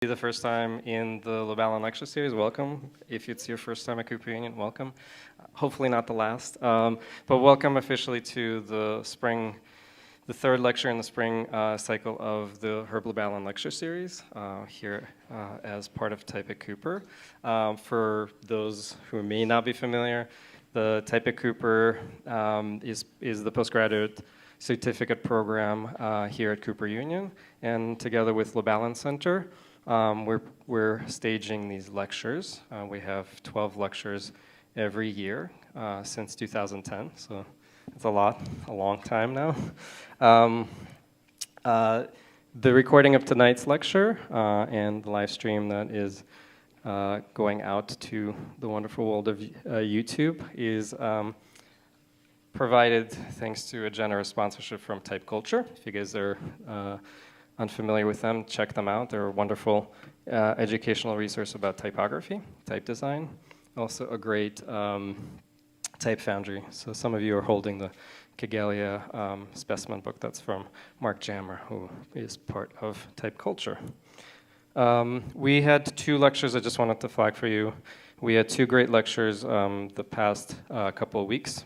The first time in the Lubalin lecture series, welcome. If it's your first time at Cooper Union, welcome. Hopefully not the last, but welcome officially to the third lecture in the spring cycle of the Herb Lubalin lecture series here as part of Type at Cooper. For those who may not be familiar, the Type at Cooper is the postgraduate certificate program here at Cooper Union, and together with Lubalin Center, we're staging these lectures. We have 12 lectures every year since 2010, so it's a long time now. The recording of tonight's lecture and the live stream that is going out to the wonderful world of YouTube is provided thanks to a generous sponsorship from TypeCulture. If you guys are unfamiliar with them, check them out. They're a wonderful educational resource about typography, type design. Also a great type foundry. So some of you are holding the Kigelia specimen book. That's from Mark Jammer, who is part of TypeCulture. We had 2 lectures I just wanted to flag for you. We had 2 great lectures the past couple of weeks.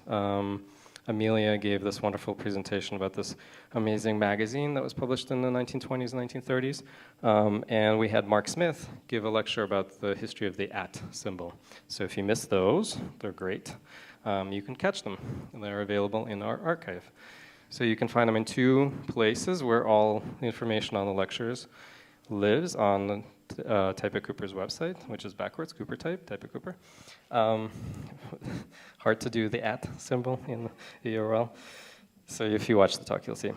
Amelia gave this wonderful presentation about this amazing magazine that was published in the 1920s and 1930s. And we had Mark Smith give a lecture about the history of the @ symbol. So if you missed those, they're great. You can catch them. They're available in our archive. So you can find them in 2 places where all the information on the lectures lives on the Type at Cooper's website, which is backwards, Cooper Type, Type at Cooper. Hard to do the @ symbol in the URL. So if you watch the talk, you'll see.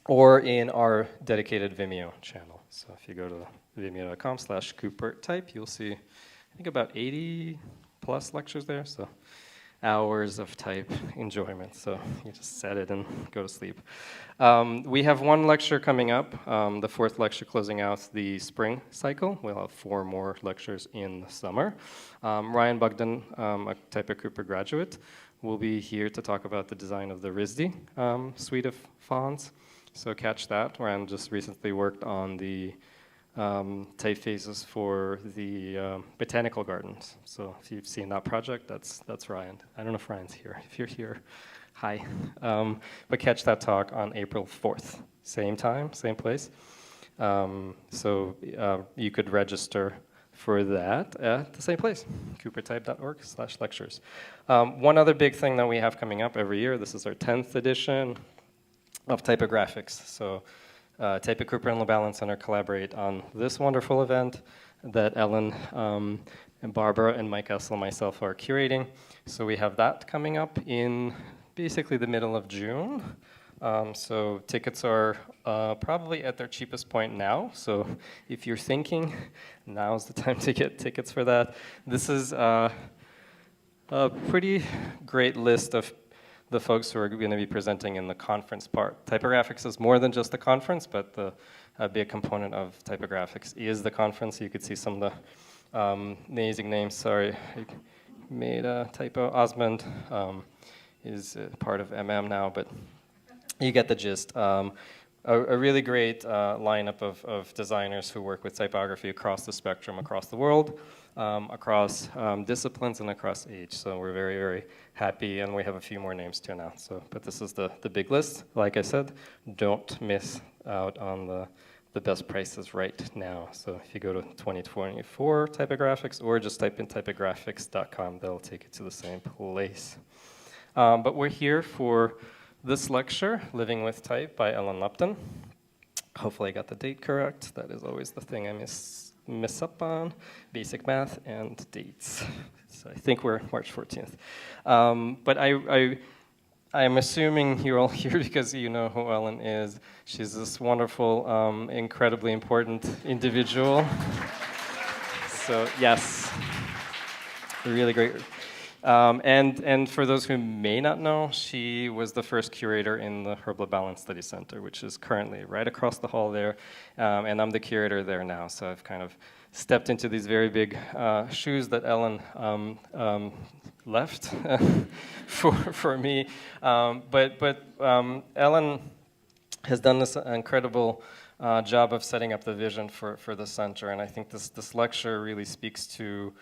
Or in our dedicated Vimeo channel. So if you go to vimeo.com/CooperType, you'll see, I think, about 80 plus lectures there. So hours of type enjoyment. So you just set it and go to sleep. We have 1 lecture coming up, the 4th lecture closing out the spring cycle. We'll have 4 more lectures in the summer. Ryan Bugden, a Type at Cooper graduate, will be here to talk about the design of the RISD suite of fonts. So catch that. Ryan just recently worked on the typefaces for the botanical gardens. So if you've seen that project, that's Ryan. I don't know if Ryan's here. If you're here, hi. But catch that talk on April 4th. Same time, same place. So you could register for that at the same place, coopertype.org/lectures. One other big thing that we have coming up every year, this is our 10th edition of typographics. So Type at Cooper and Lubalin Center collaborate on this wonderful event that Ellen and Barbara and Mike Essel and myself are curating. So we have that coming up in basically the middle of June. So tickets are probably at their cheapest point now. So if you're thinking, now's the time to get tickets for that. This is a pretty great list of the folks who are going to be presenting in the conference part. Typographics is more than just the conference, but a big component of typographics is the conference. You could see some of the amazing names. Sorry, I made a typo. Osmond is part of now, but you get the gist. A really great lineup of designers who work with typography across the spectrum, across the world, across disciplines, and across age. So we're very, very happy, and we have a few more names to announce. So, but this is the big list. Like I said, don't miss out on the best prices right now. So if you go to 2024 typographics, or just type in typographics.com, they'll take you to the same place. But we're here for this lecture, Living with Type by Ellen Lupton. Hopefully I got the date correct. That is always the thing I miss up on. Basic math and dates. So I think we're March 14th. But I'm assuming you're all here because you know who Ellen is. She's this wonderful, incredibly important individual. So yes, really great. And for those who may not know, she was the first curator in the Herb Lubalin Study Center, which is currently right across the hall there, and I'm the curator there now, so I've kind of stepped into these very big shoes that Ellen left for me. But Ellen has done this incredible job of setting up the vision for the center. And I think this lecture really speaks to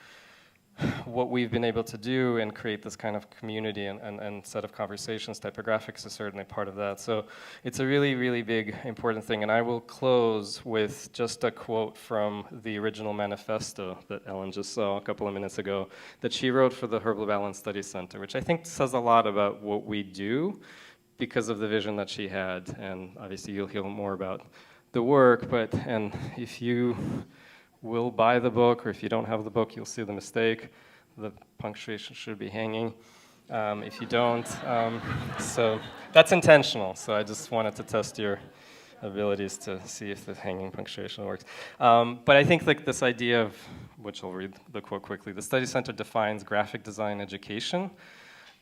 what we've been able to do and create this kind of community and set of conversations. Typographics is certainly part of that. So it's a really, really big, important thing. And I will close with just a quote from the original manifesto that Ellen just saw a couple of minutes ago that she wrote for the Lubalin Study Center, which I think says a lot about what we do because of the vision that she had. And obviously you'll hear more about the work, and if you will buy the book, or if you don't have the book, you'll see the mistake. The punctuation should be hanging. If you don't, so that's intentional. So I just wanted to test your abilities to see if the hanging punctuation works. But I think like this idea of, which I'll read the quote quickly, the study center defines graphic design education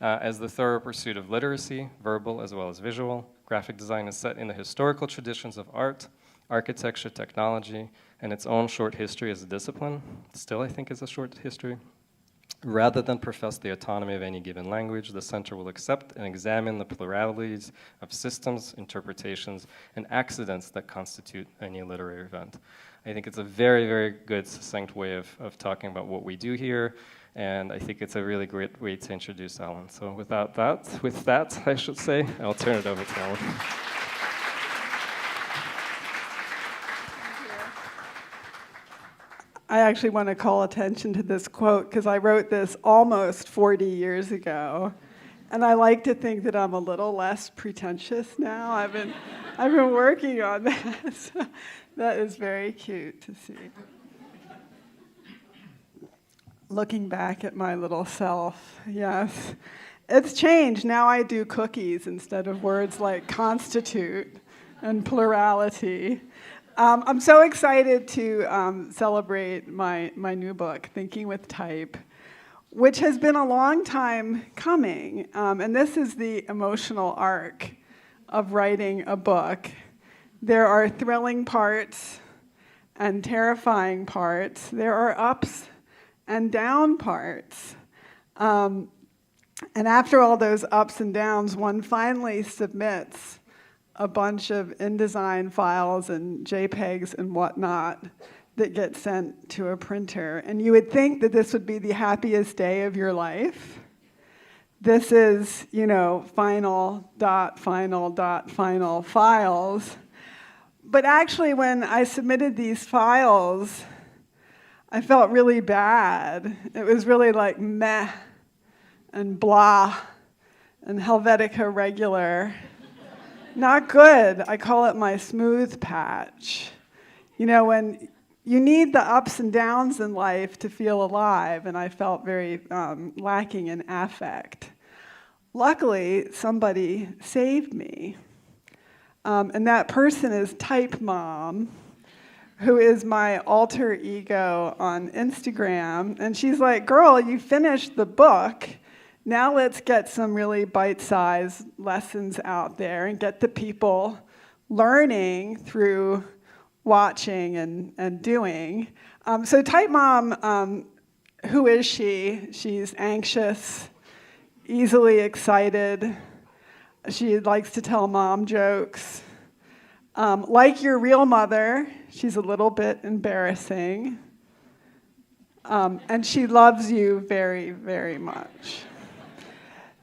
as the thorough pursuit of literacy, verbal as well as visual. Graphic design is set in the historical traditions of art, architecture, technology, and its own short history as a discipline, still I think is a short history. Rather than profess the autonomy of any given language, the center will accept and examine the pluralities of systems, interpretations, and accidents that constitute any literary event. I think it's a very, very good, succinct way of talking about what we do here, and I think it's a really great way to introduce Alan. So with that, I should say, I'll turn it over to Alan. I actually want to call attention to this quote because I wrote this almost 40 years ago, and I like to think that I'm a little less pretentious now. I've been working on that. So that is very cute to see. Looking back at my little self, yes, it's changed. Now I do cookies instead of words like constitute and plurality. I'm so excited to celebrate my new book, Thinking with Type, which has been a long time coming. And this is the emotional arc of writing a book. There are thrilling parts and terrifying parts. There are ups and down parts. And after all those ups and downs, one finally submits a bunch of InDesign files and JPEGs and whatnot that get sent to a printer. And you would think that this would be the happiest day of your life. This is, final files. But actually, when I submitted these files, I felt really bad. It was really like meh and blah and Helvetica regular. Not good. I call it my smooth patch. When you need the ups and downs in life to feel alive, and I felt very lacking in affect. Luckily, somebody saved me. And that person is Type Mom, who is my alter ego on Instagram. And she's like, girl, you finished the book. Now let's get some really bite-sized lessons out there and get the people learning through watching and doing. So Type Mom, who is she? She's anxious, easily excited. She likes to tell mom jokes. Like your real mother, she's a little bit embarrassing. And she loves you very, very much.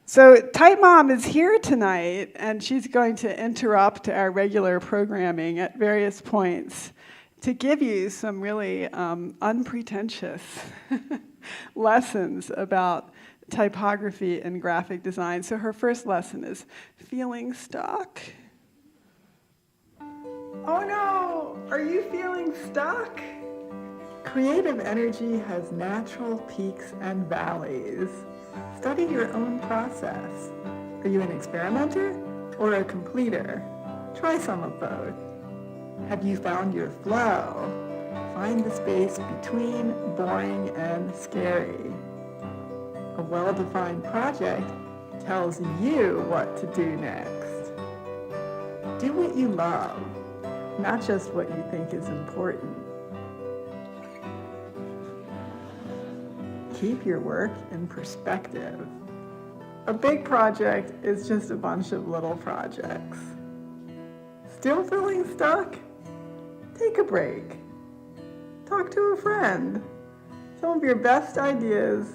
So Type Mom is here tonight, and she's going to interrupt our regular programming at various points to give you some really unpretentious lessons about typography and graphic design. So her first lesson is feeling stuck. Oh no, are you feeling stuck? Creative energy has natural peaks and valleys. Study your own process. Are you an experimenter or a completer? Try some of both. Have you found your flow? Find the space between boring and scary. A well-defined project tells you what to do next. Do what you love, not just what you think is important. Keep your work in perspective. A big project is just a bunch of little projects. Still feeling stuck? Take a break. Talk to a friend. Some of your best ideas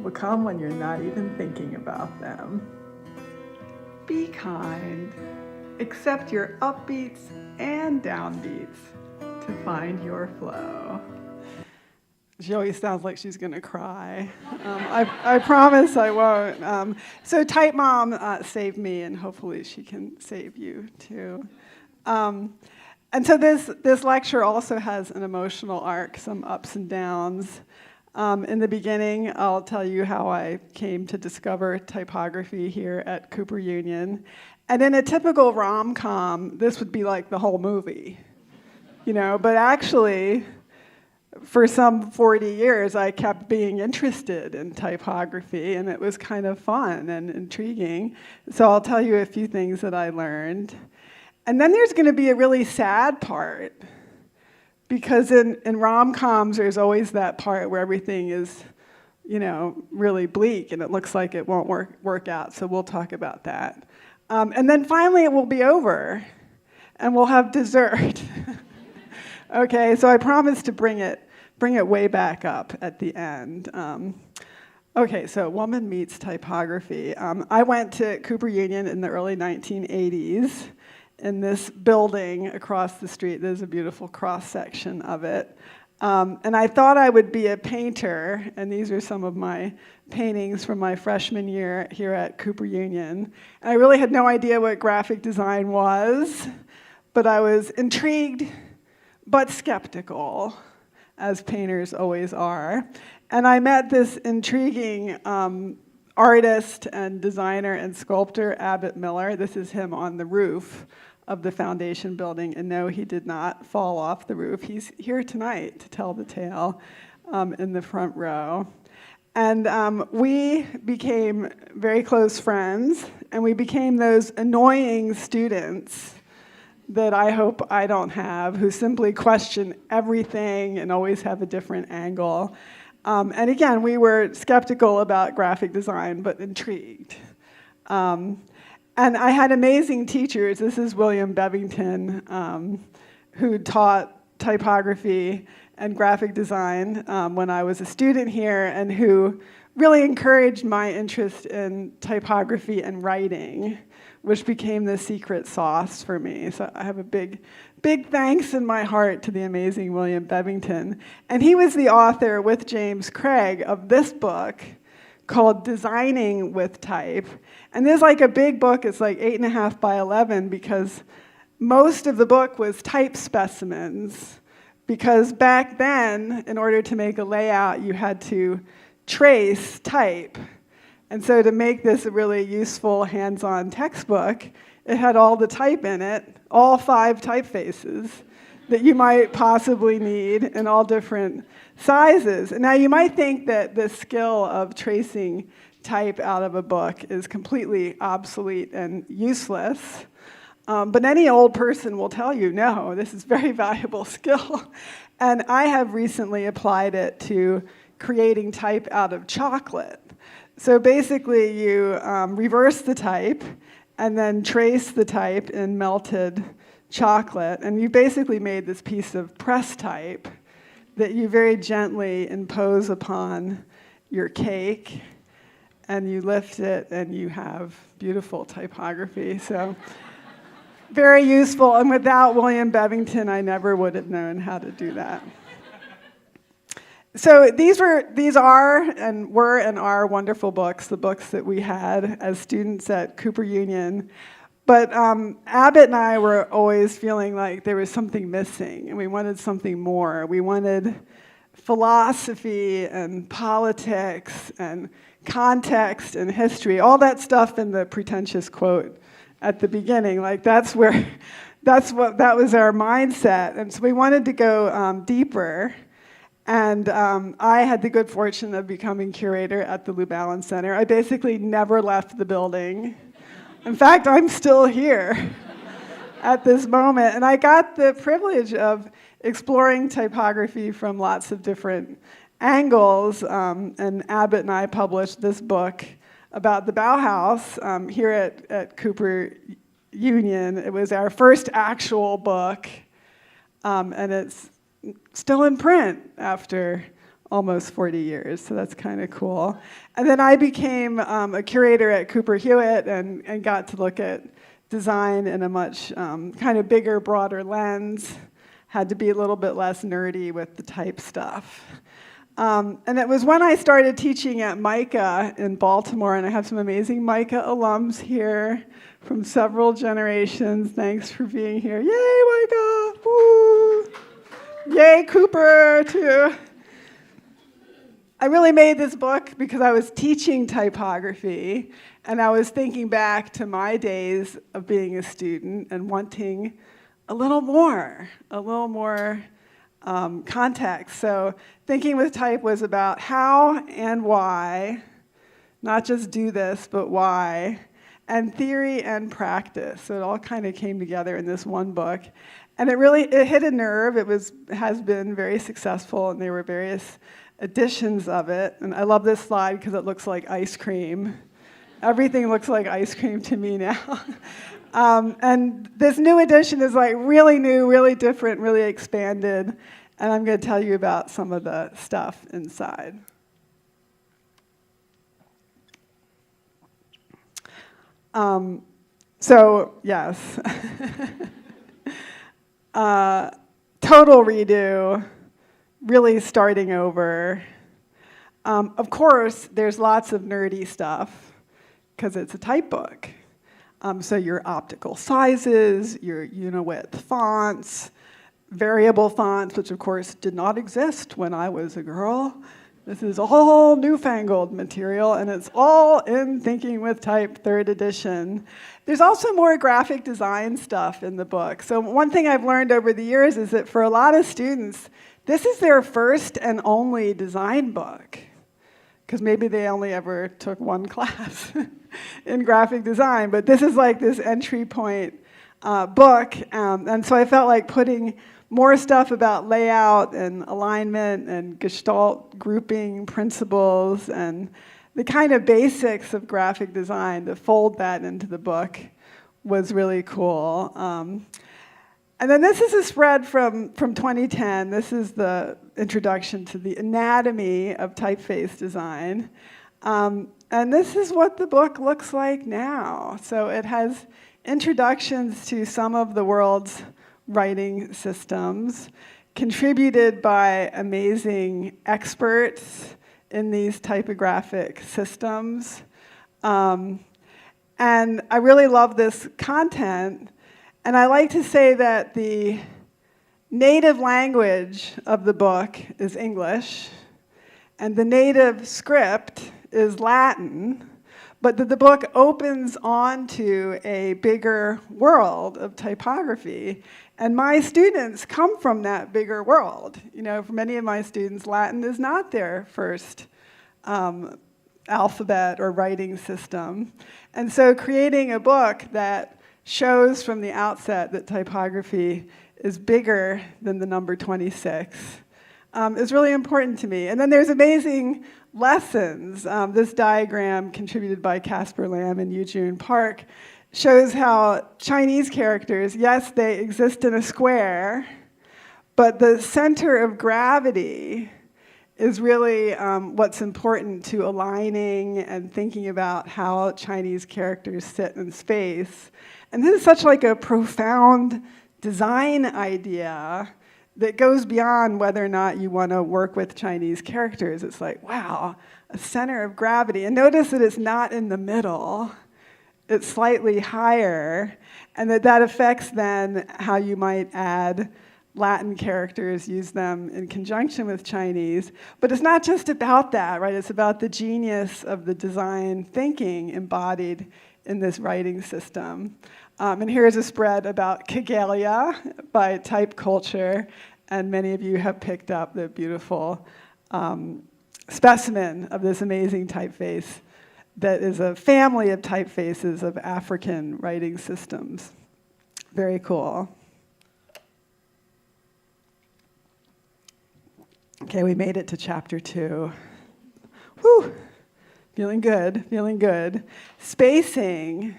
will come when you're not even thinking about them. Be kind. Accept your upbeats and downbeats to find your flow. She always sounds like she's going to cry. I promise I won't. So Type Mom saved me, and hopefully she can save you too. And so this lecture also has an emotional arc, some ups and downs. In the beginning, I'll tell you how I came to discover typography here at Cooper Union. And in a typical rom-com, this would be like the whole movie, but actually, for some 40 years, I kept being interested in typography, and it was kind of fun and intriguing. So I'll tell you a few things that I learned. And then there's going to be a really sad part, because in rom-coms, there's always that part where everything is, really bleak, and it looks like it won't work out, so we'll talk about that. And then finally, it will be over, and we'll have dessert. Okay, so I promise to bring it way back up at the end. Okay, so Woman Meets Typography. I went to Cooper Union in the early 1980s in this building across the street. There's a beautiful cross-section of it. And I thought I would be a painter, and these are some of my paintings from my freshman year here at Cooper Union. And I really had no idea what graphic design was, but I was intrigued but skeptical, as painters always are. And I met this intriguing artist and designer and sculptor, Abbott Miller. This is him on the roof of the foundation building, and no, he did not fall off the roof. He's here tonight to tell the tale in the front row. And we became very close friends, and we became those annoying students that I hope I don't have, who simply question everything and always have a different angle. And again, we were skeptical about graphic design, but intrigued. And I had amazing teachers. This is William Bevington, who taught typography and graphic design when I was a student here, and who really encouraged my interest in typography and writing, which became the secret sauce for me. So I have a big thanks in my heart to the amazing William Bevington. And he was the author, with James Craig, of this book called Designing with Type. And there's like a big book, it's like 8.5 by 11, because most of the book was type specimens. Because back then, in order to make a layout, you had to trace type. And so to make this a really useful hands-on textbook, it had all the type in it, all 5 typefaces that you might possibly need in all different sizes. And now you might think that the skill of tracing type out of a book is completely obsolete and useless. But any old person will tell you, no, this is a very valuable skill. And I have recently applied it to creating type out of chocolate. So basically, you reverse the type and then trace the type in melted chocolate. And you basically made this piece of press type that you very gently impose upon your cake. And you lift it, and you have beautiful typography. So very useful. And without William Bevington, I never would have known how to do that. So these are and are wonderful books, the books that we had as students at Cooper Union. But Abbott and I were always feeling like there was something missing, and we wanted something more. We wanted philosophy and politics and context and history, all that stuff in the pretentious quote at the beginning. Like that was our mindset, and so we wanted to go deeper. And I had the good fortune of becoming curator at the Lubalin Center. I basically never left the building. In fact, I'm still here at this moment. And I got the privilege of exploring typography from lots of different angles. And Abbott and I published this book about the Bauhaus here at Cooper Union. It was our first actual book. And it's still in print after almost 40 years, so that's kind of cool. And then I became a curator at Cooper Hewitt and got to look at design in a much kind of bigger, broader lens. Had to be a little bit less nerdy with the type stuff. And it was when I started teaching at MICA in Baltimore, and I have some amazing MICA alums here from several generations. Thanks for being here. Yay, MICA! Woo! Yay, Cooper, too. I really made this book because I was teaching typography, and I was thinking back to my days of being a student and wanting a little more context. So thinking with type was about how and why, not just do this, but why, and theory and practice. So it all kind of came together in this one book. And it hit a nerve. Has been very successful, and there were various editions of it. And I love this slide because it looks like ice cream. Everything looks like ice cream to me now. And this new edition is like really new, really different, really expanded. And I'm going to tell you about some of the stuff inside. So, yes. Total redo, really starting over. Of course, there's lots of nerdy stuff because it's a type book. So your optical sizes, your unit-width fonts, variable fonts, which of course did not exist when I was a girl. This is all newfangled material, and it's all in Thinking with Type 3rd edition. There's also more graphic design stuff in the book. So one thing I've learned over the years is that for a lot of students, this is their first and only design book, because maybe they only ever took one class in graphic design. But this is like this entry point book, and so I felt like putting more stuff about layout and alignment and Gestalt grouping principles and the kind of basics of graphic design, to fold that into the book was really cool. And then this is a spread from 2010. This is the introduction to the anatomy of typeface design. And this is what the book looks like now. So it has introductions to some of the world's writing systems, contributed by amazing experts in these typographic systems. And I really love this content. And I like to say that the native language of the book is English, and the native script is Latin, but that the book opens onto a bigger world of typography. And my students come from that bigger world. You know, for many of my students, Latin is not their first alphabet or writing system. And so creating a book that shows from the outset that typography is bigger than the number 26 is really important to me. And then there's amazing lessons. This diagram, contributed by Casper Lamb and Yu-Jun Park, shows how Chinese characters, yes, they exist in a square, but the center of gravity is really what's important to aligning and thinking about how Chinese characters sit in space. And this is such like a profound design idea that goes beyond whether or not you want to work with Chinese characters. It's like, wow, a center of gravity. And notice that it's not in the middle. It's slightly higher, and that affects then how you might add Latin characters, use them in conjunction with Chinese. But it's not just about that, right? It's about the genius of the design thinking embodied in this writing system. And here's a spread about Kagelia by TypeCulture, and many of you have picked up the beautiful specimen of this amazing typeface that is a family of typefaces of African writing systems. Very cool. Okay, we made it to chapter 2. Whew, feeling good, feeling good. Spacing.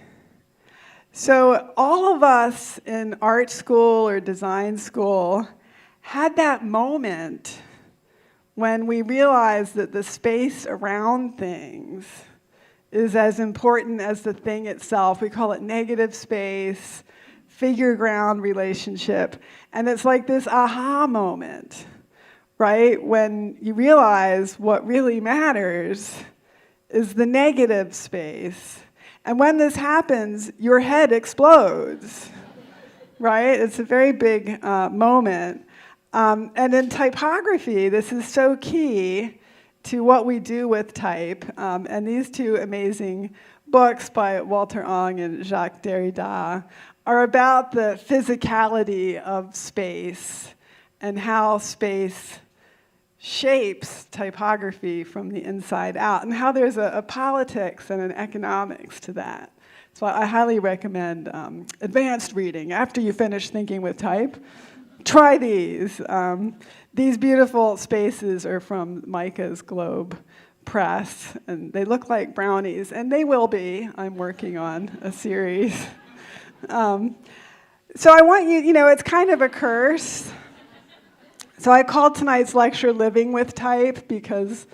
So all of us in art school or design school had that moment when we realized that the space around things is as important as the thing itself. We call it negative space, figure-ground relationship. And it's like this aha moment, right? When you realize what really matters is the negative space. And when this happens, your head explodes, right? It's a very big moment. And in typography, this is so key to what we do with type. And these two amazing books by Walter Ong and Jacques Derrida are about the physicality of space and how space shapes typography from the inside out, and how there's a politics and an economics to that. So I highly recommend advanced reading. After you finish thinking with type, try these. These beautiful spaces are from Micah's Globe Press, and they look like brownies, and they will be. I'm working on a series. So I want you know, it's kind of a curse. So I called tonight's lecture Living with Type because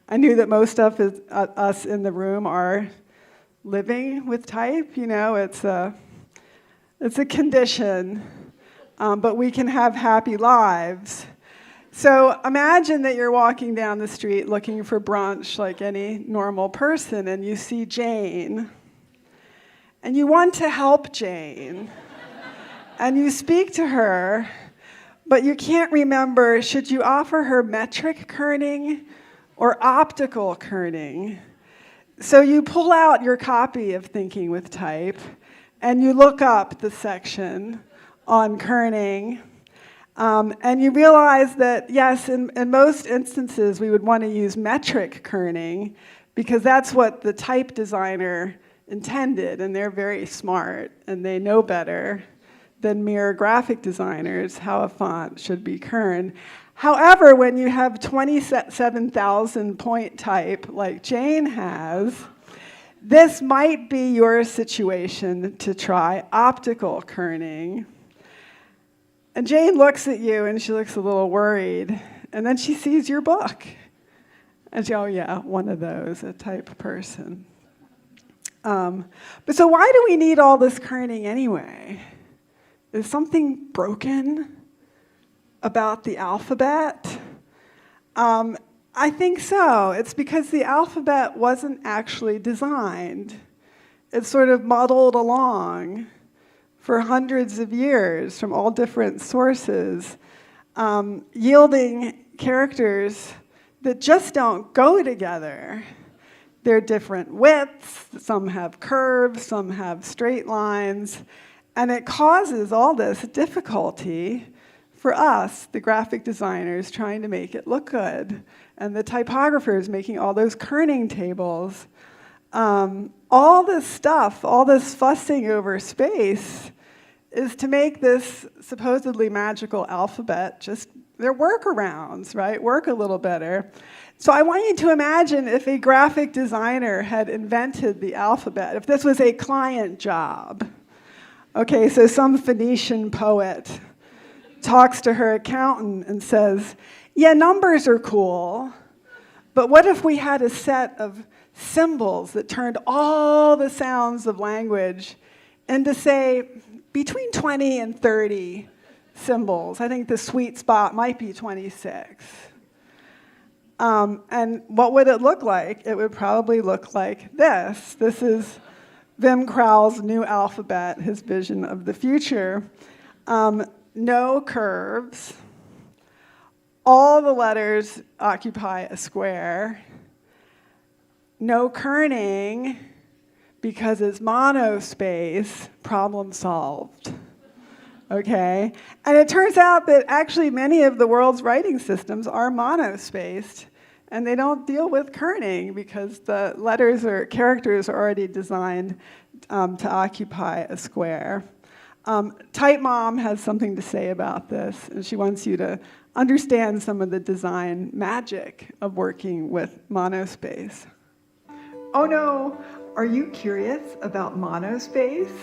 I knew that most of us in the room are living with type. You know, it's a condition, but we can have happy lives. So imagine that you're walking down the street looking for brunch like any normal person, and you see Jane, and you want to help Jane, and you speak to her, but you can't remember, should you offer her metric kerning or optical kerning? So you pull out your copy of Thinking with Type, and you look up the section on kerning, and you realize that, yes, in most instances, we would want to use metric kerning, because that's what the type designer intended, and they're very smart, and they know better than mere graphic designers how a font should be kerned. However, when you have 27,000 point type like Jane has, this might be your situation to try optical kerning. And Jane looks at you and she looks a little worried, and then she sees your book. And she, oh yeah, one of those, a type person. But so why do we need all this kerning anyway? Is something broken about the alphabet? I think so. It's because the alphabet wasn't actually designed. It sort of muddled along for hundreds of years from all different sources, yielding characters that just don't go together. They're different widths, some have curves, some have straight lines, and it causes all this difficulty for us, the graphic designers, trying to make it look good, and the typographers making all those kerning tables. All this stuff, all this fussing over space is to make this supposedly magical alphabet just, they're workarounds, right? Work a little better. So I want you to imagine if a graphic designer had invented the alphabet, if this was a client job. Okay, so some Phoenician poet talks to her accountant and says, yeah, numbers are cool, but what if we had a set of symbols that turned all the sounds of language into, say, between 20 and 30 symbols. I think the sweet spot might be 26. And what would it look like? It would probably look like this. This is Wim Krau's new alphabet, his vision of the future. No curves. All the letters occupy a square. No kerning, because it's monospace, problem solved. Okay? And it turns out that actually many of the world's writing systems are monospaced, and they don't deal with kerning because the letters or characters are already designed to occupy a square. Type Mom has something to say about this, and she wants you to understand some of the design magic of working with monospace. Oh no, are you curious about monospace?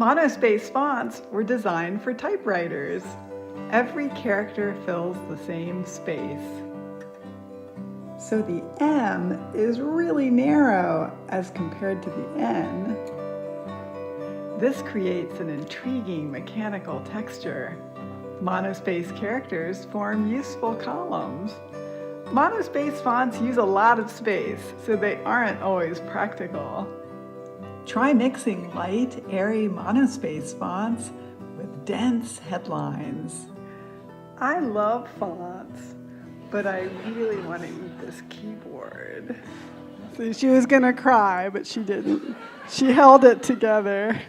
Monospace fonts were designed for typewriters. Every character fills the same space. So the M is really narrow as compared to the N. This creates an intriguing mechanical texture. Monospace characters form useful columns. Monospace fonts use a lot of space, so they aren't always practical. Try mixing light, airy monospace fonts with dense headlines. I love fonts, but I really want to eat this keyboard. So she was going to cry, but she didn't. She held it together.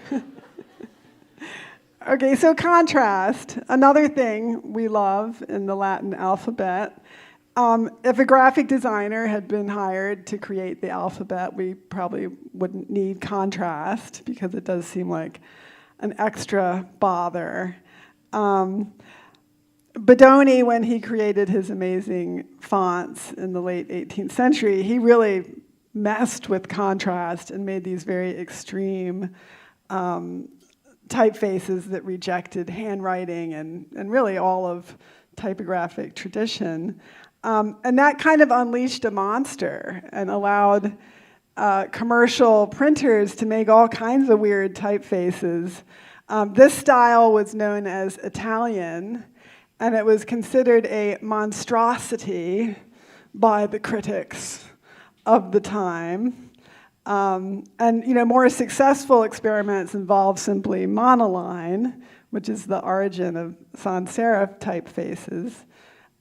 Okay, so contrast, another thing we love in the Latin alphabet. If a graphic designer had been hired to create the alphabet, we probably wouldn't need contrast because it does seem like an extra bother. Bodoni, when he created his amazing fonts in the late 18th century, he really messed with contrast and made these very extreme typefaces that rejected handwriting and really all of typographic tradition. And that kind of unleashed a monster and allowed commercial printers to make all kinds of weird typefaces. This style was known as Italian, and it was considered a monstrosity by the critics of the time. And more successful experiments involve simply monoline, which is the origin of sans serif typefaces.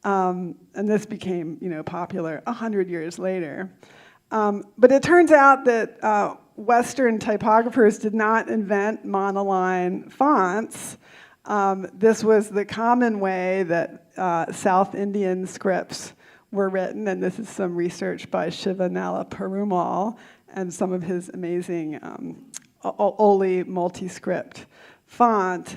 And this became, popular 100 years later. But it turns out that Western typographers did not invent monoline fonts. This was the common way that South Indian scripts were written, and this is some research by Shiva Nala Perumal and some of his amazing Oli multi-script font.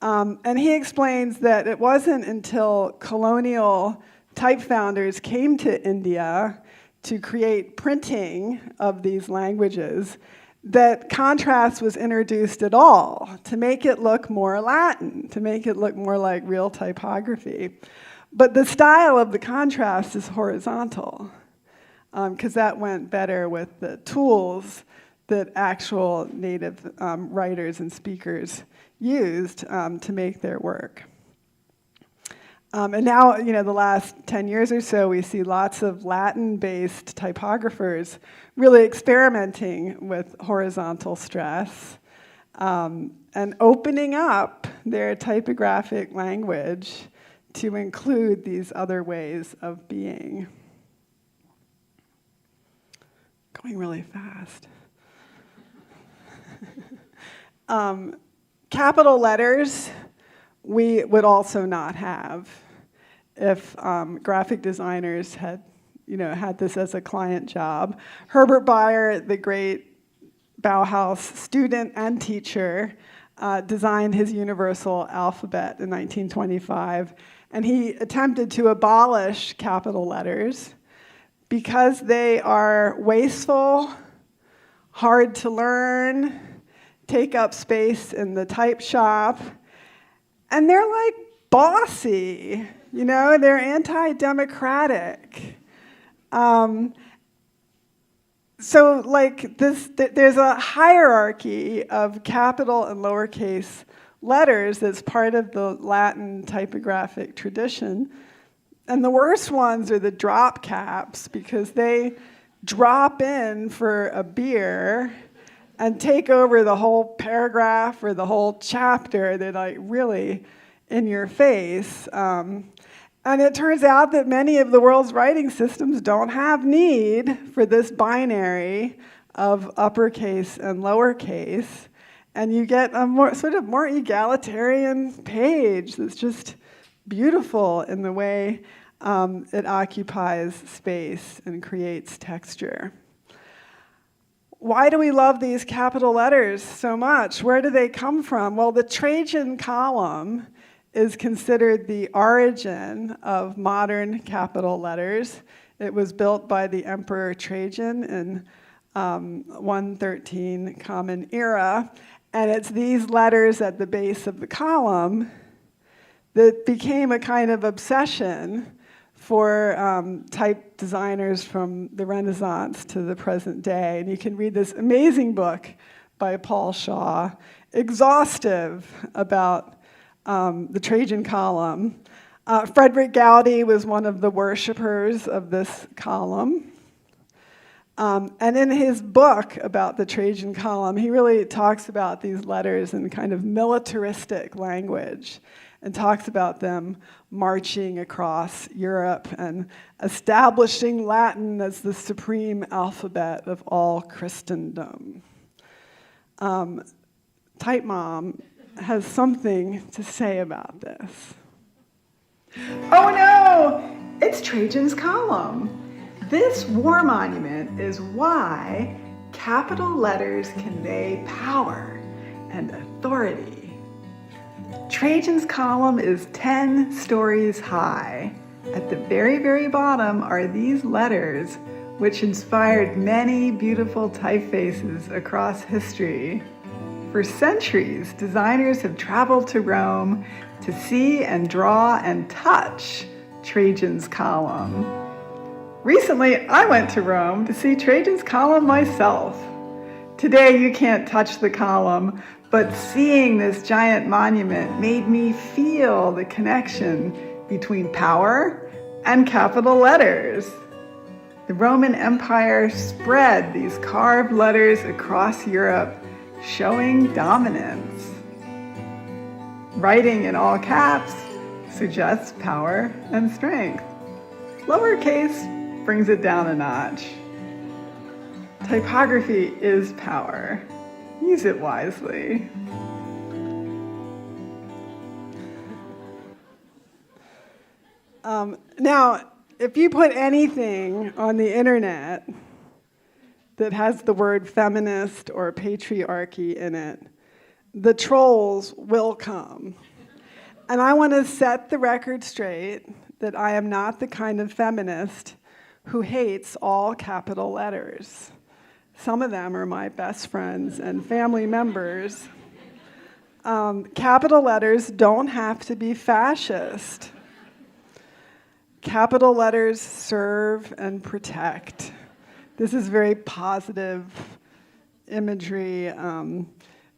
And he explains that it wasn't until colonial type founders came to India to create printing of these languages that contrast was introduced at all, to make it look more Latin, to make it look more like real typography. But the style of the contrast is horizontal, because that went better with the tools that actual native writers and speakers used to make their work. And now, the last 10 years or so, we see lots of Latin-based typographers really experimenting with horizontal stress and opening up their typographic language to include these other ways of being. Going really fast. Capital letters we would also not have if graphic designers had, had this as a client job. Herbert Bayer, the great Bauhaus student and teacher, designed his universal alphabet in 1925, and he attempted to abolish capital letters because they are wasteful, hard to learn, take up space in the type shop, and they're like bossy, they're anti-democratic. So like this, there's a hierarchy of capital and lowercase letters that's part of the Latin typographic tradition. And the worst ones are the drop caps because they drop in for a beer and take over the whole paragraph or the whole chapter. They're like really in your face. And it turns out that many of the world's writing systems don't have need for this binary of uppercase and lowercase. And you get a more egalitarian page that's just beautiful in the way it occupies space and creates texture. Why do we love these capital letters so much? Where do they come from? Well, the Trajan column is considered the origin of modern capital letters. It was built by the Emperor Trajan in 113 Common Era. And it's these letters at the base of the column that became a kind of obsession for type designers from the Renaissance to the present day. And you can read this amazing book by Paul Shaw, exhaustive about the Trajan column. Frederick Goudy was one of the worshipers of this column. And in his book about the Trajan column, he really talks about these letters in kind of militaristic language and talks about them marching across Europe and establishing Latin as the supreme alphabet of all Christendom. Type Mom has something to say about this. Oh no! It's Trajan's column. This war monument is why capital letters convey power and authority. Trajan's column is 10 stories high. At the very, very bottom are these letters, which inspired many beautiful typefaces across history. For centuries, designers have traveled to Rome to see and draw and touch Trajan's column. Recently, I went to Rome to see Trajan's column myself. Today, you can't touch the column, but seeing this giant monument made me feel the connection between power and capital letters. The Roman Empire spread these carved letters across Europe, showing dominance. Writing in all caps suggests power and strength. Lowercase brings it down a notch. Typography is power. Use it wisely. Now, if you put anything on the internet that has the word feminist or patriarchy in it, the trolls will come. And I want to set the record straight that I am not the kind of feminist who hates all capital letters. Some of them are my best friends and family members. Capital letters don't have to be fascist. Capital letters serve and protect. This is very positive imagery.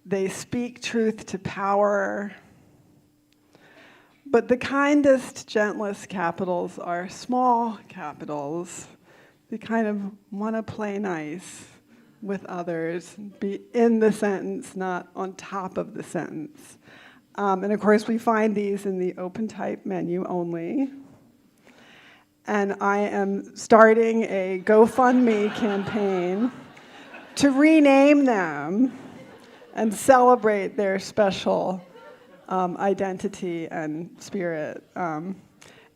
They speak truth to power. But the kindest, gentlest capitals are small capitals. They kind of want to play nice with others, be in the sentence, not on top of the sentence. And of course, we find these in the OpenType menu only. And I am starting a GoFundMe campaign to rename them and celebrate their special identity and spirit. And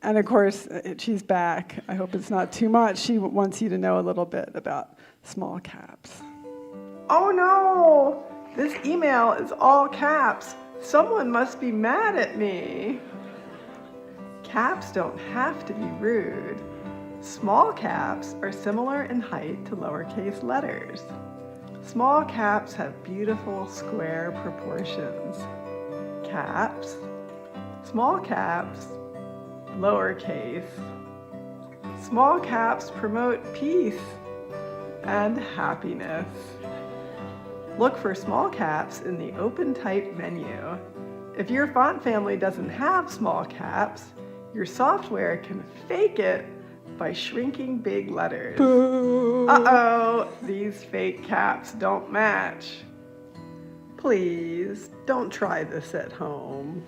of course, she's back. I hope it's not too much. She wants you to know a little bit about small caps. Oh no! This email is all caps. Someone must be mad at me. Caps don't have to be rude. Small caps are similar in height to lowercase letters. Small caps have beautiful square proportions. Caps, small caps, lowercase. Small caps promote peace and happiness. Look for small caps in the OpenType menu. If your font family doesn't have small caps, your software can fake it by shrinking big letters. Uh-oh, these fake caps don't match. Please, don't try this at home.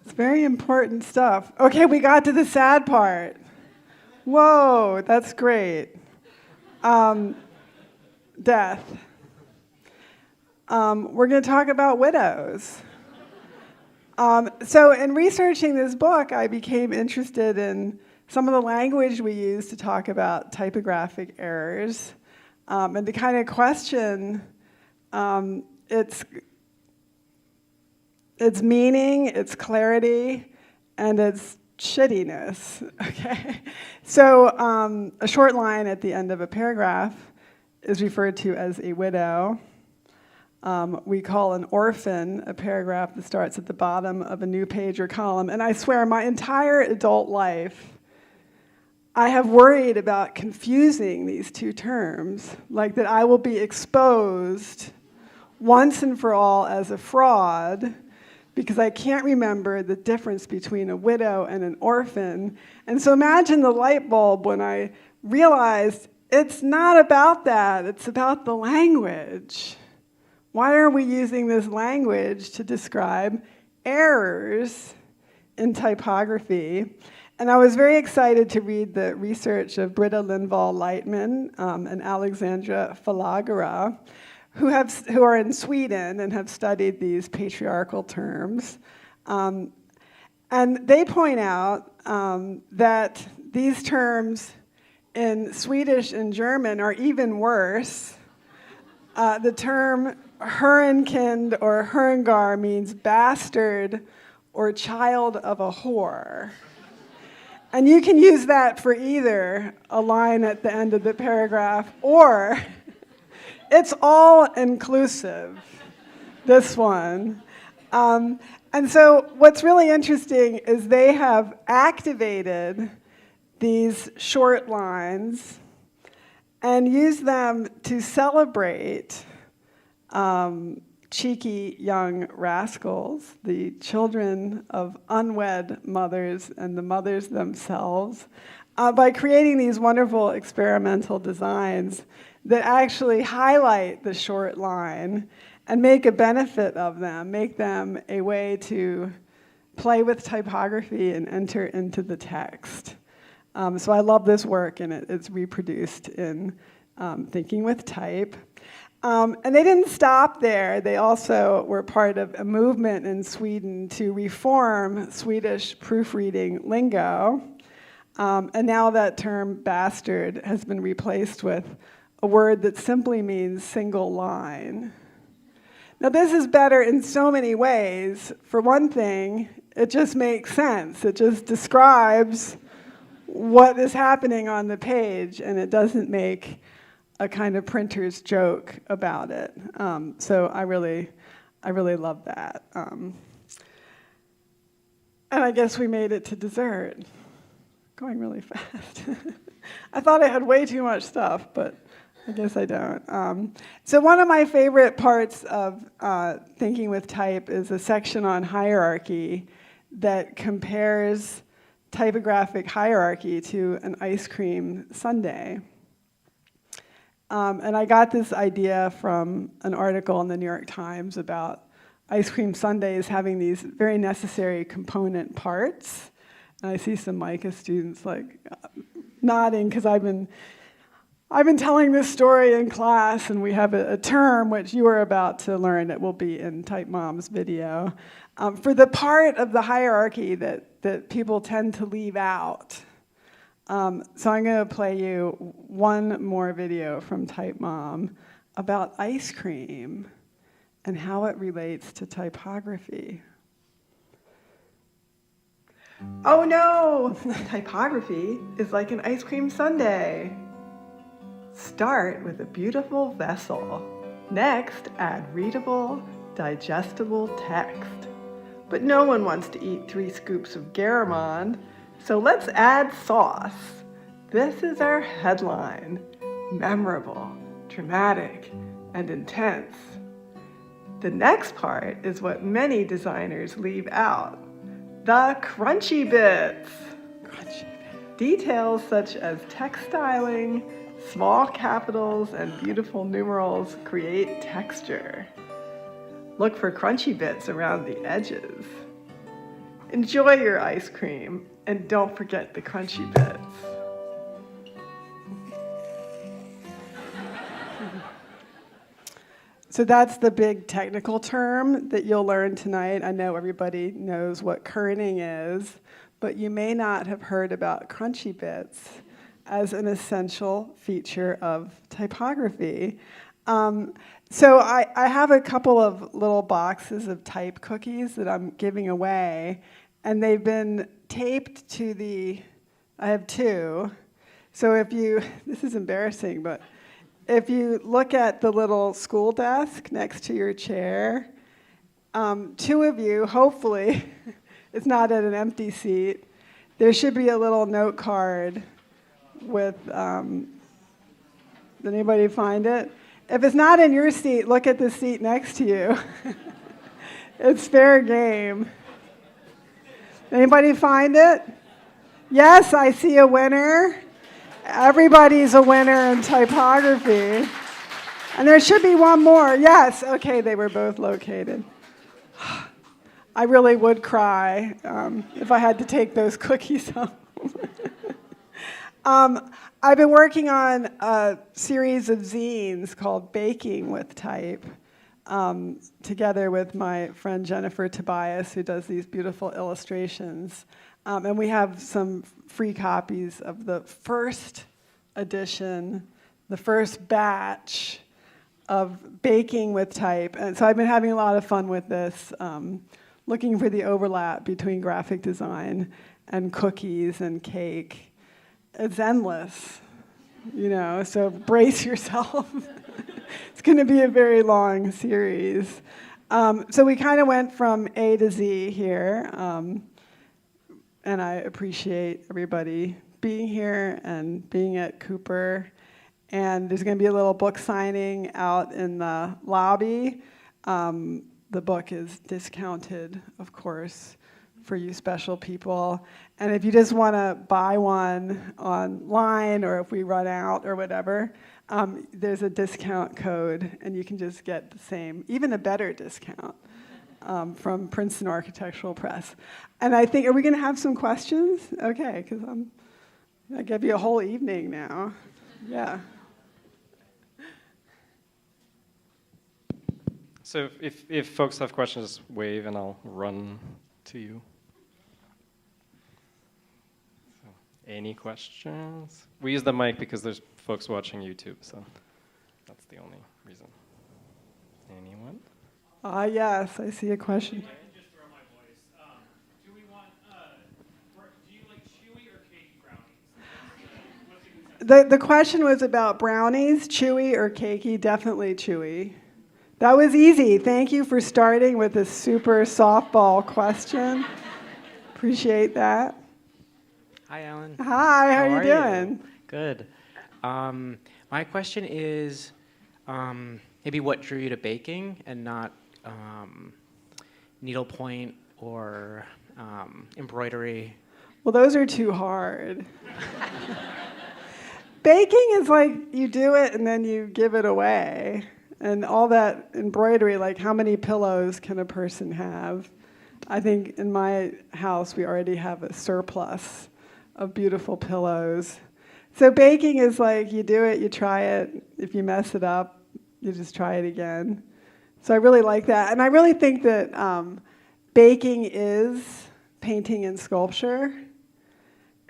It's very important stuff. Okay, we got to the sad part. Whoa, that's great. Death. We're going to talk about widows. So in researching this book, I became interested in some of the language we use to talk about typographic errors, and to kind of question its meaning, its clarity, and its shittiness. Okay, so a short line at the end of a paragraph is referred to as a widow. We call an orphan a paragraph that starts at the bottom of a new page or column. And I swear, my entire adult life, I have worried about confusing these two terms, like that I will be exposed once and for all as a fraud because I can't remember the difference between a widow and an orphan. And so imagine the light bulb when I realized it's not about that, it's about the language. Why are we using this language to describe errors in typography? And I was very excited to read the research of Britta Lindvall-Lightman and Alexandra Falagara, who are in Sweden and have studied these patriarchal terms. And they point out that these terms in Swedish and German are even worse. The term Hurenkind or Hurengar means bastard or child of a whore. And you can use that for either a line at the end of the paragraph or it's all inclusive, this one. And so what's really interesting is they have activated these short lines and used them to celebrate cheeky young rascals, the children of unwed mothers and the mothers themselves, by creating these wonderful experimental designs that actually highlight the short line and make a benefit of them, make them a way to play with typography and enter into the text. So I love this work, and it's reproduced in Thinking with Type. And they didn't stop there. They also were part of a movement in Sweden to reform Swedish proofreading lingo. And now that term bastard has been replaced with a word that simply means single line. Now this is better in so many ways. For one thing, it just makes sense. It just describes what is happening on the page, and it doesn't make a kind of printer's joke about it. So I really love that. And I guess we made it to dessert. Going really fast. I thought I had way too much stuff, but I guess I don't. So one of my favorite parts of Thinking with Type is a section on hierarchy that compares typographic hierarchy to an ice cream sundae. And I got this idea from an article in the New York Times about ice cream sundaes having these very necessary component parts. And I see some MICA students like nodding because I've been telling this story in class, and we have a term which you are about to learn that will be in Type Mom's video for the part of the hierarchy that people tend to leave out. So I'm going to play you one more video from Type Mom about ice cream and how it relates to typography. Oh no! Typography is like an ice cream sundae. Start with a beautiful vessel. Next, add readable, digestible text. But no one wants to eat 3 scoops of garamond, so let's add sauce. This is our headline. Memorable, dramatic, and intense. The next part is what many designers leave out. The crunchy bits. Details such as text styling, small capitals, and beautiful numerals create texture. Look for crunchy bits around the edges. Enjoy your ice cream, and don't forget the crunchy bits. So that's the big technical term that you'll learn tonight. I know everybody knows what kerning is, but you may not have heard about crunchy bits as an essential feature of typography. So I have a couple of little boxes of type cookies that I'm giving away, and they've been taped to I have 2. So if you, this is embarrassing, but if you look at the little school desk next to your chair, two of you, hopefully, it's not at an empty seat, there should be a little note card with, did anybody find it? If it's not in your seat, look at the seat next to you. It's fair game. Anybody find it? Yes, I see a winner. Everybody's a winner in typography. And there should be one more. Yes, okay, they were both located. I really would cry if I had to take those cookies home. I've been working on a series of zines called Baking with Type, together with my friend Jennifer Tobias, who does these beautiful illustrations. And we have some free copies of the first edition, the first batch of Baking with Type. And so I've been having a lot of fun with this, looking for the overlap between graphic design and cookies and cake. It's endless, so brace yourself. It's going to be a very long series. So we kind of went from A to Z here, and I appreciate everybody being here and being at Cooper. And there's going to be a little book signing out in the lobby. The book is discounted, of course, for you special people. And if you just want to buy one online, or if we run out or whatever, there's a discount code, and you can just get the same, even a better discount from Princeton Architectural Press. And I think, are we going to have some questions? Okay, because I gave you a whole evening now. Yeah. So if folks have questions, wave and I'll run to you. So, any questions? We use the mic because there's folks watching YouTube, so that's the only reason. Anyone? Yes, I see a question. I can just throw my voice. Do you like chewy or cakey brownies? The question was about brownies, chewy or cakey. Definitely chewy. That was easy. Thank you for starting with a super softball question. Appreciate that. Hi, Alan. Hi, how are you doing? You? Good. My question is maybe what drew you to baking and not needlepoint or embroidery? Well, those are too hard. Baking is like you do it and then you give it away. And all that embroidery, like how many pillows can a person have? I think in my house we already have a surplus of beautiful pillows. So baking is like you do it, you try it. If you mess it up, you just try it again. So I really like that. And I really think that baking is painting and sculpture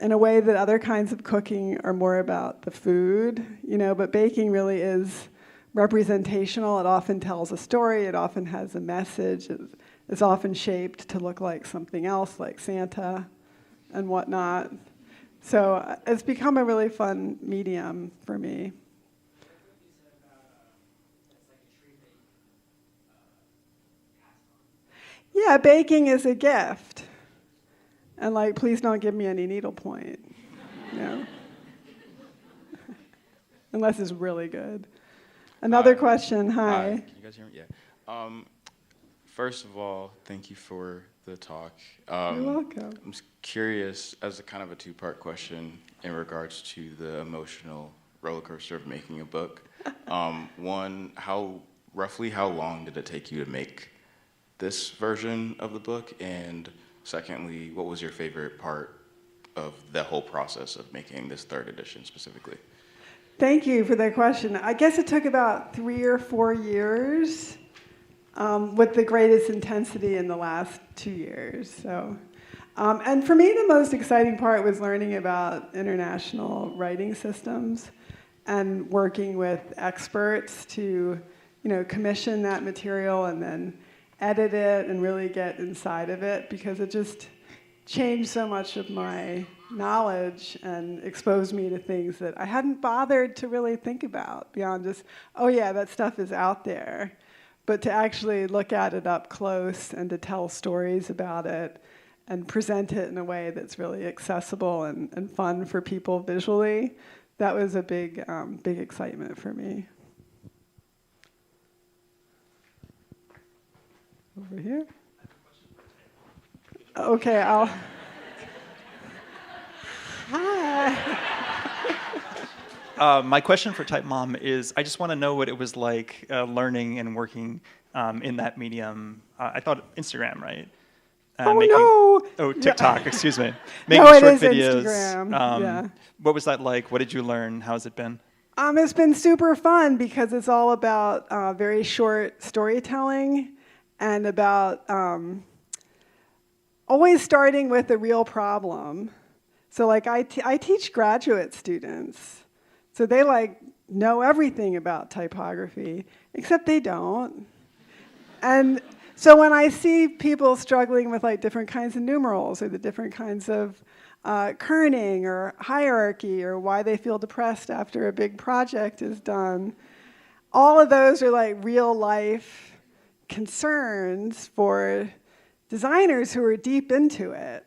in a way that other kinds of cooking are more about the food, but baking really is representational. It often tells a story. It often has a message. It's often shaped to look like something else, like Santa and whatnot. So it's become a really fun medium for me. Yeah, baking is a gift. And please don't give me any needlepoint. Unless it's really good. Another question. Hi. Can you guys hear me? Yeah. First of all, thank you for the talk. You're welcome. I'm just curious, as a kind of a two-part question in regards to the emotional roller coaster of making a book. One, roughly how long did it take you to make this version of the book? And secondly, what was your favorite part of the whole process of making this third edition specifically? Thank you for that question. I guess it took about 3 or 4 years, with the greatest intensity in the last 2 years. So, and for me, the most exciting part was learning about international writing systems and working with experts to, commission that material and then edit it and really get inside of it, because it just changed so much of my knowledge and exposed me to things that I hadn't bothered to really think about beyond just, oh yeah, that stuff is out there. But to actually look at it up close and to tell stories about it and present it in a way that's really accessible and fun for people visually, that was a big, big excitement for me. Over here. Okay, I'll. Hi. My question for Type Mom is, I just want to know what it was like learning and working in that medium. I thought Instagram, right? No! Oh, TikTok, excuse me. No, Making it short is videos. Instagram, yeah. What was that like? What did you learn? How has it been? It's been super fun because it's all about very short storytelling and about always starting with a real problem. So like I teach graduate students. So they like know everything about typography, except they don't. And so when I see people struggling with like different kinds of numerals or the different kinds of kerning or hierarchy or why they feel depressed after a big project is done, all of those are like real life concerns for designers who are deep into it.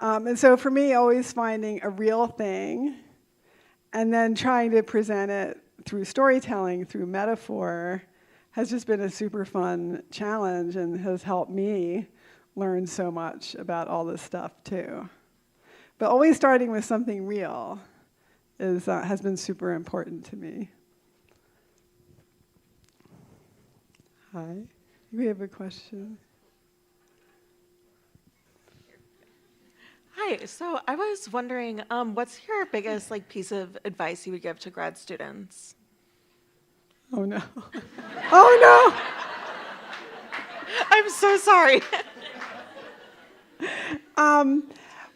And so for me, always finding a real thing and then trying to present it through storytelling, through metaphor, has just been a super fun challenge and has helped me learn so much about all this stuff too. But always starting with something real has been super important to me. Hi, we have a question. Hi, so I was wondering, what's your biggest piece of advice you would give to grad students? Oh no. Oh no! I'm so sorry.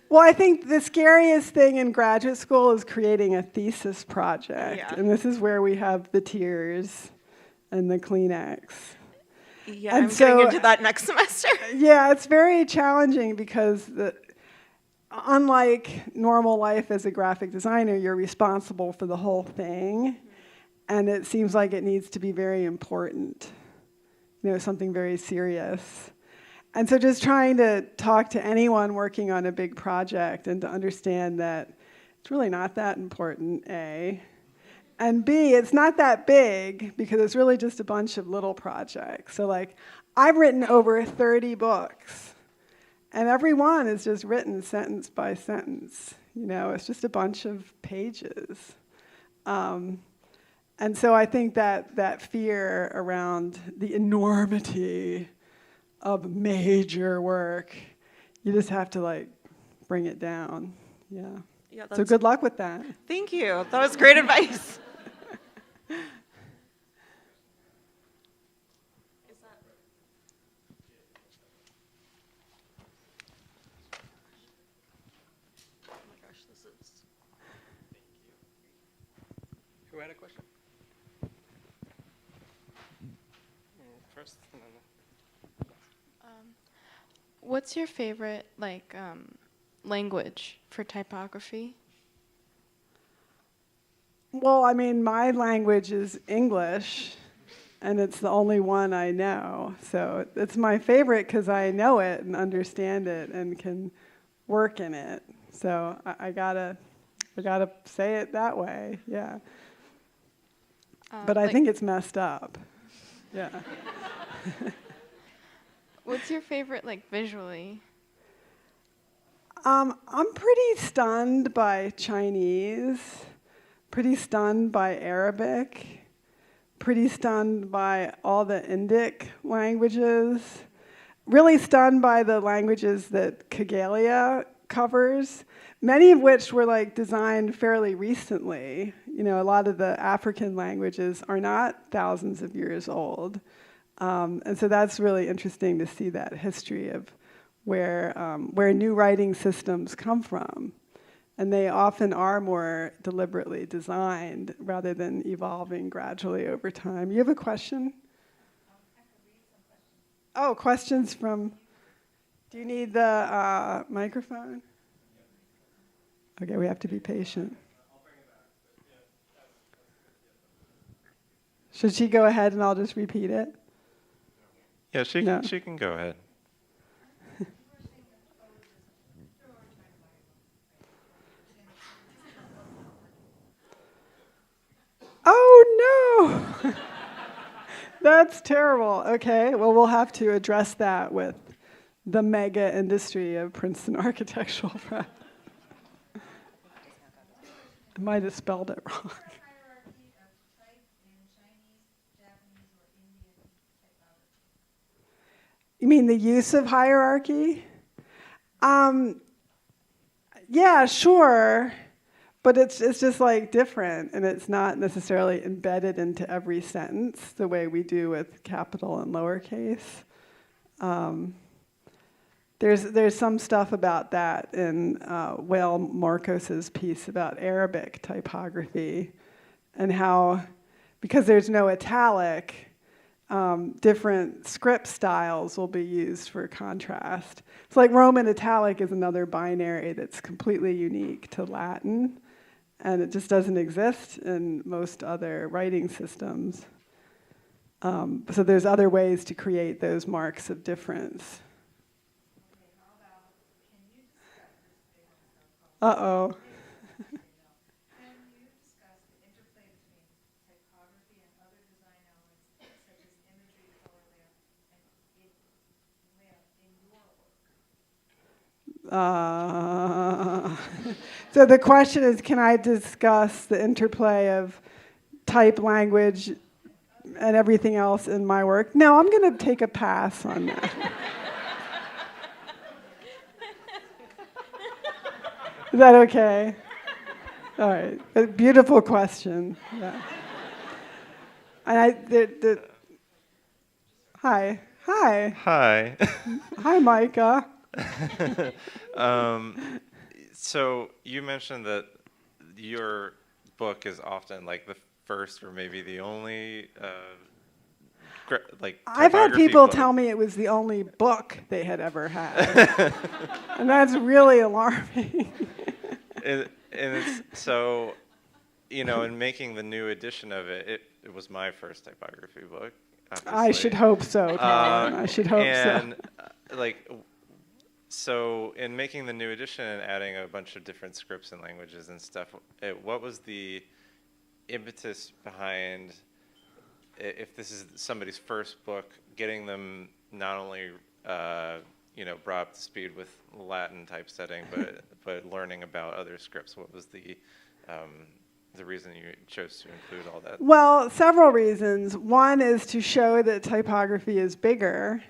Well, I think the scariest thing in graduate school is creating a thesis project. Yeah. And this is where we have the tears and the Kleenex. Yeah, And I'm so, getting into that next semester. Yeah, it's very challenging because unlike normal life as a graphic designer, you're responsible for the whole thing. And it seems like it needs to be very important, something very serious. And so just trying to talk to anyone working on a big project and to understand that it's really not that important, A. And B, it's not that big because it's really just a bunch of little projects. So I've written over 30 books and every one is just written sentence by sentence. It's just a bunch of pages. And so I think that fear around the enormity of major work, you just have to bring it down. Yeah. So good luck with that. Thank you. That was great advice. Who had a question? First, and then what's your favorite language for typography? Well, I mean, my language is English, and it's the only one I know. So it's my favorite because I know it and understand it and can work in it. So I gotta say it that way. Yeah. But I think it's messed up. Yeah. What's your favorite, visually? I'm pretty stunned by Chinese, pretty stunned by Arabic, pretty stunned by all the Indic languages, really stunned by the languages that Kagalia covers, many of which were designed fairly recently. A lot of the African languages are not thousands of years old. And so that's really interesting to see that history of where new writing systems come from. And they often are more deliberately designed rather than evolving gradually over time. You have a question? I could read some questions. Oh, questions from... Do you need the microphone? Okay, we have to be patient. Should she go ahead and I'll just repeat it? Yeah, she No. she can go ahead. Oh no! That's terrible. Okay, well, we'll have to address that with the mega industry of Princeton Architectural Prep. I might have spelled it wrong. You mean the use of hierarchy? Yeah, sure. But it's just like different, and it's not necessarily embedded into every sentence the way we do with capital and lowercase. There's some stuff about that in Whale Marcos's piece about Arabic typography, and how, because there's no italic, different script styles will be used for contrast. It's like Roman italic is another binary that's completely unique to Latin, and it just doesn't exist in most other writing systems. So there's other ways to create those marks of difference. Uh-oh. So the question is, can I discuss the interplay of type, language, and everything else in my work? No, I'm going to take a pass on that. Is that okay? All right. A beautiful question. Yeah. And hi. Hi. Hi. Hi, Micah. So you mentioned that your book is often like the first or maybe the only I've had typography people book. tell me it was the only book they had ever had. And that's really alarming. and it's, so, you know, in making the new edition of it, it was my first typography book. Obviously. I should hope so, Colin. I should hope and, so. So in making the new edition and adding a bunch of different scripts and languages and stuff, what was the impetus behind, if this is somebody's first book, getting them not only brought up to speed with Latin typesetting, but learning about other scripts? What was the reason you chose to include all that? Well, several reasons. One is to show that typography is bigger.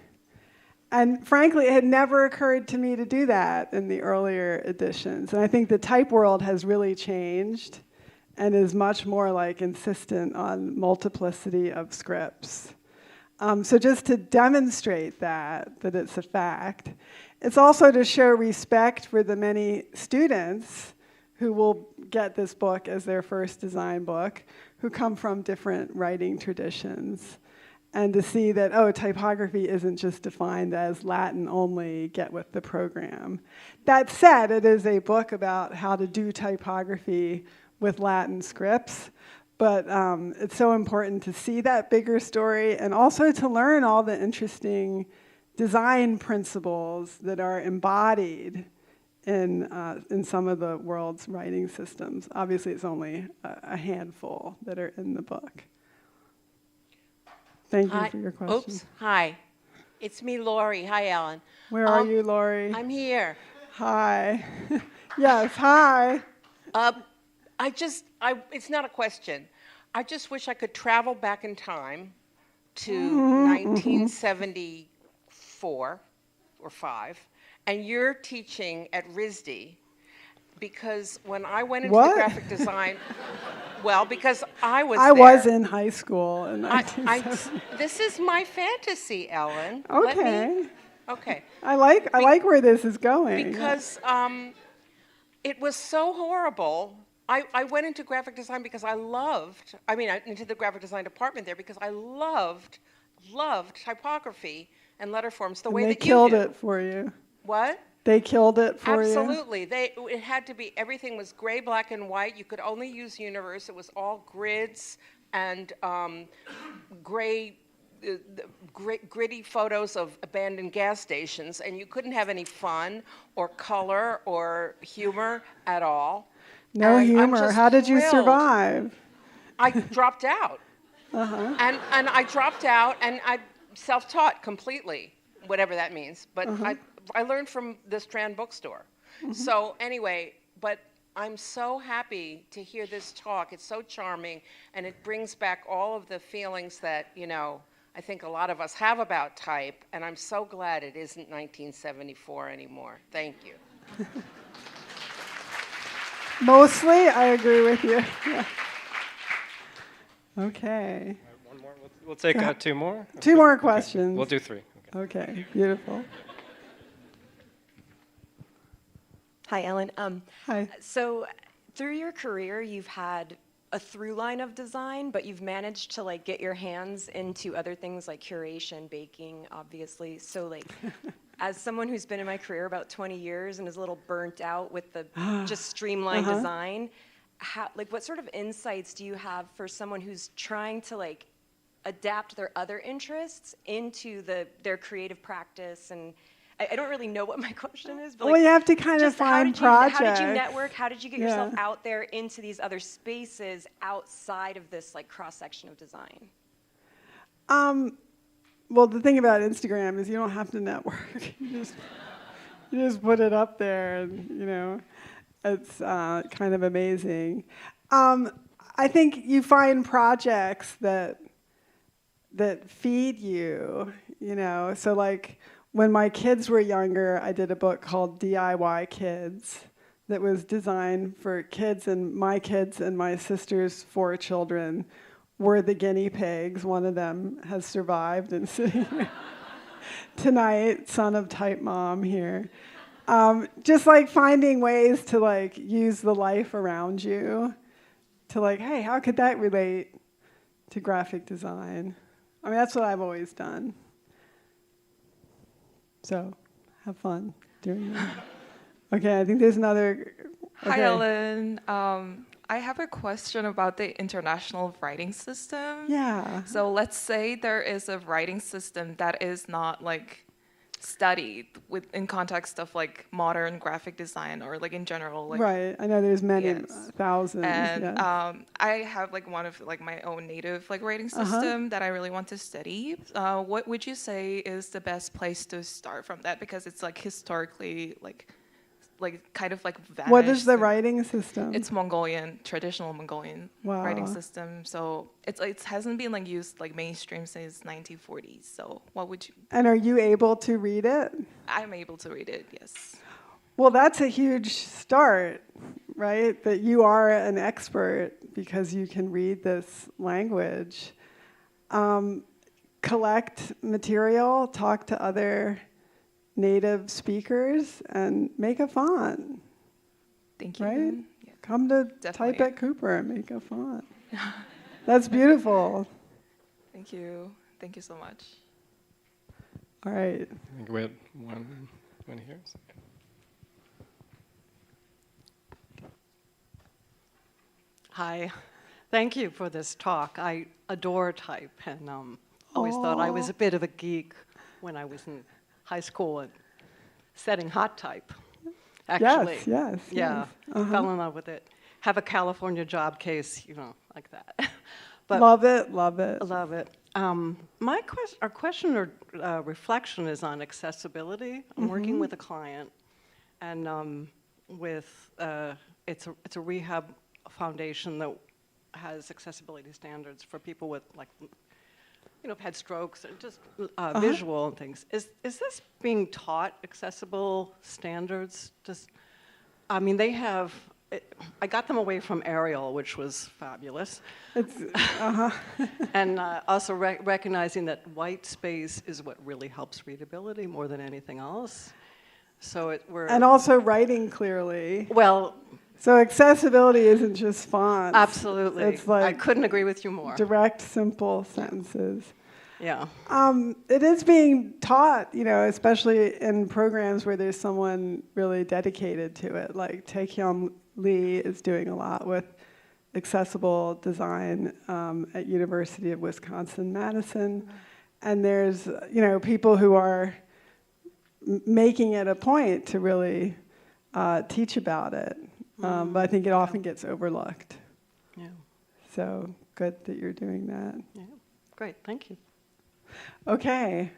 And frankly, it had never occurred to me to do that in the earlier editions. And I think the type world has really changed and is much more like insistent on multiplicity of scripts. So just to demonstrate that it's a fact. It's also to show respect for the many students who will get this book as their first design book, who come from different writing traditions. And to see that, typography isn't just defined as Latin only, get with the program. That said, it is a book about how to do typography with Latin scripts, but it's so important to see that bigger story and also to learn all the interesting design principles that are embodied in some of the world's writing systems. Obviously, it's only a handful that are in the book. Thank you for your question. Oops, hi. It's me, Lori. Hi, Ellen. Where are you, Lori? I'm here. Hi. Yes, hi. It's not a question. I just wish I could travel back in time to 1974 or 5, and you're teaching at RISD, because when I went into the graphic design, well, because I was there. I was in high school in 1970. This is my fantasy, Ellen. Okay. Okay. I like where this is going. Because it was so horrible. I went into graphic design because into the graphic design department there because I loved typography and letterforms the way that you do. They killed it for you. What? They killed it for you? Absolutely. It had to be, everything was gray, black, and white. You could only use Universe. It was all grids and gritty photos of abandoned gas stations, and you couldn't have any fun or color or humor at all. No And I'm humor. just How did you thrilled. survive? I dropped out. And I dropped out, and I self-taught completely, whatever that means. But I learned from the Strand bookstore. So anyway, but I'm so happy to hear this talk. It's so charming, and it brings back all of the feelings that, you know, I think a lot of us have about type, and I'm so glad it isn't 1974 anymore. Thank you. Mostly, I agree with you. Yeah. Okay. One more. We'll take 2 more. 2 more questions. Okay. We'll do 3. Okay, beautiful. Hi, Ellen. Hi. So through your career, you've had a through line of design, but you've managed to like get your hands into other things like curation, baking, obviously. So like, as someone who's been in my career about 20 years and is a little burnt out with the just streamlined design, what sort of insights do you have for someone who's trying to like adapt their other interests into their creative practice? And I don't really know what my question is, but Well, you have to kind of find projects. How did you network? How did you get yourself out there into these other spaces outside of this like cross section of design? Well, the thing about Instagram is you don't have to network. you just put it up there, and you know, it's kind of amazing. I think you find projects that feed you. You know, so like. When my kids were younger, I did a book called DIY Kids that was designed for kids and my sister's 4 children were the guinea pigs. One of them has survived and sitting here tonight, son of Type Mom here. Just like finding ways to like use the life around you to like, hey, how could that relate to graphic design? I mean, that's what I've always done. So, have fun doing that. Okay, I think there's another. Okay. Hi, Ellen. I have a question about the international writing system. Yeah. So let's say there is a writing system that is not like studied in context of like modern graphic design or like in general. Like, right. I know there's many thousands. And I have like one of like my own native like writing system that I really want to study. What would you say is the best place to start from that? Because it's like historically like kind of like vanished. What is the writing system? It's Mongolian, traditional Mongolian writing system. So it hasn't been like used like mainstream since 1940s. So what would you? And are you able to read it? I'm able to read it, yes. Well, that's a huge start, right? That you are an expert because you can read this language. Collect material, talk to other native speakers, and make a font. Thank you. Right? Yeah. Come to Type at Cooper and make a font. That's beautiful. Thank you. Thank you so much. All right. I think we had one here. Hi. Thank you for this talk. I adore type and always thought I was a bit of a geek when I was in high school and setting hot type. Actually. Yes. Yeah. Fell in love with it. Have a California job case, you know, like that. But love it. Love it. Our question or reflection is on accessibility. I'm working with a client, and it's a rehab foundation that has accessibility standards for people with like, you know, have had strokes and just visual and things. Is this being taught accessible standards? I mean, they have. I got them away from Arial, which was fabulous. And also recognizing that white space is what really helps readability more than anything else. So and also writing clearly. Well. So accessibility isn't just fonts. Absolutely. It's like I couldn't agree with you more. Direct, simple sentences. Yeah. It is being taught, especially in programs where there's someone really dedicated to it. Like Taekyung Lee is doing a lot with accessible design at University of Wisconsin-Madison. And there's, people who are making it a point to really teach about it. But I think it often gets overlooked. Yeah. So good that you're doing that. Yeah. Great. Thank you. Okay.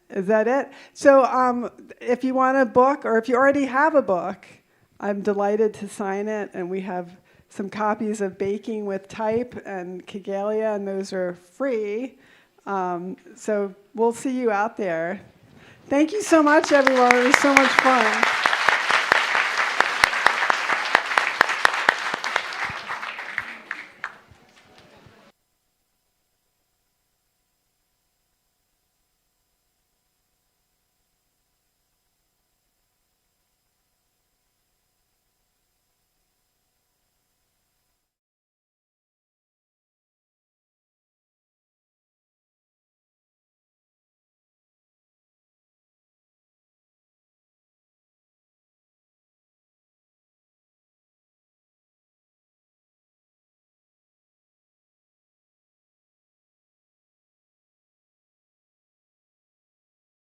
Is that it? So if you want a book, or if you already have a book, I'm delighted to sign it. And we have some copies of Baking with Type and Kigalia, and those are free. So we'll see you out there. Thank you so much, everyone. It was so much fun.